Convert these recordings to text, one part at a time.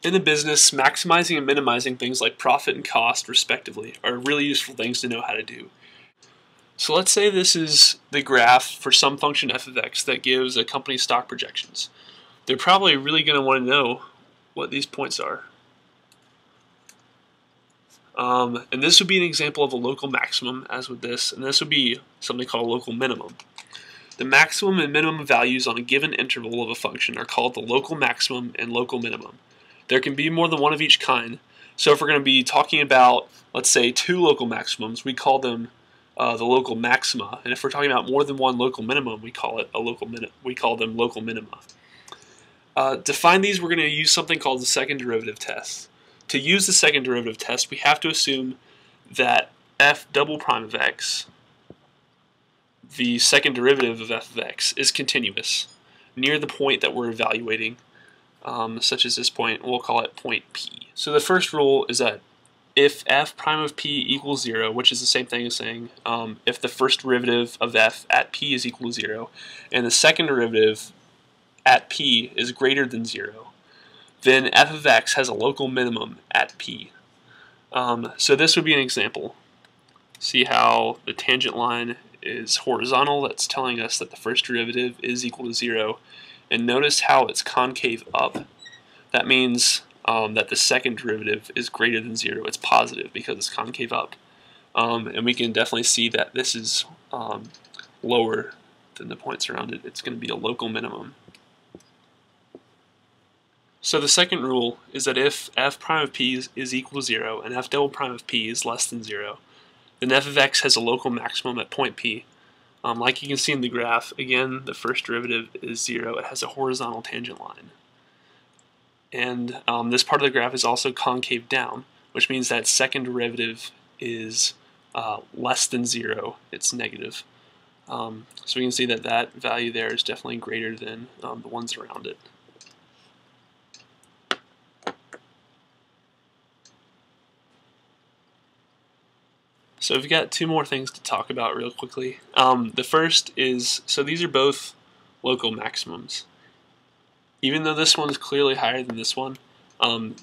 In the business, maximizing and minimizing things like profit and cost, respectively, are really useful things to know how to do. So let's say this is the graph for some function f of x that gives a company's stock projections. They're probably really going to want to know what these points are. And this would be an example of a local maximum, as with this, and this would be something called a local minimum. The maximum and minimum values on a given interval of a function are called the local maximum and local minimum. There can be more than one of each kind, so if we're going to be talking about, let's say, 2 local maximums, we call them the local maxima, and if we're talking about more than one local minimum, we call them local minima. To find these, we're going to use something called the second derivative test. To use the second derivative test, we have to assume that f double prime of x, the second derivative of f of x, is continuous near the point that we're evaluating, such as this point. We'll call it point P. So the first rule is that if f prime of p equals 0, which is the same thing as saying if the first derivative of f at p is equal to 0, and the second derivative at p is greater than 0, then f of x has a local minimum at p. So this would be an example. See how the tangent line is horizontal? That's telling us that the first derivative is equal to 0. And notice how it's concave up. That means that the second derivative is greater than 0. It's positive because it's concave up. And we can definitely see that this is lower than the points around it. It's going to be a local minimum. So the second rule is that if f prime of p is equal to 0 and f double prime of p is less than 0, then f of x has a local maximum at point P. Like you can see in the graph, again, the first derivative is 0. It has a horizontal tangent line. And this part of the graph is also concave down, which means that second derivative is less than 0. It's negative. So we can see that that value there is definitely greater than the ones around it. So we've got 2 more things to talk about real quickly. The first is, so these are both local maximums. Even though this one is clearly higher than this one,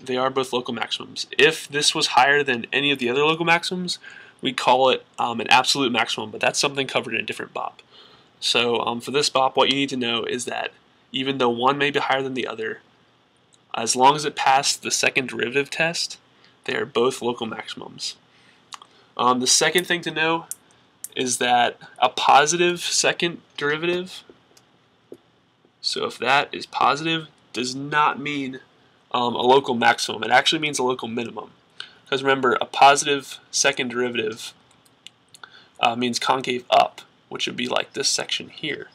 they are both local maximums. If this was higher than any of the other local maximums, we call it an absolute maximum, but that's something covered in a different BOP. So for this BOP, what you need to know is that even though one may be higher than the other, as long as it passed the second derivative test, they are both local maximums. The second thing to know is that a positive second derivative, so if that is positive, does not mean a local maximum. It actually means a local minimum. Because remember, a positive second derivative means concave up, which would be like this section here.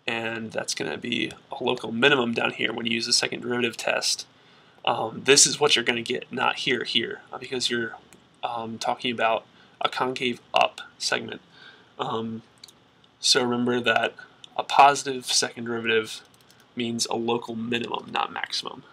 And that's going to be a local minimum down here when you use the second derivative test. This is what you're going to get, not here, because you're talking about a concave up segment. So remember that a positive second derivative means a local minimum, not maximum.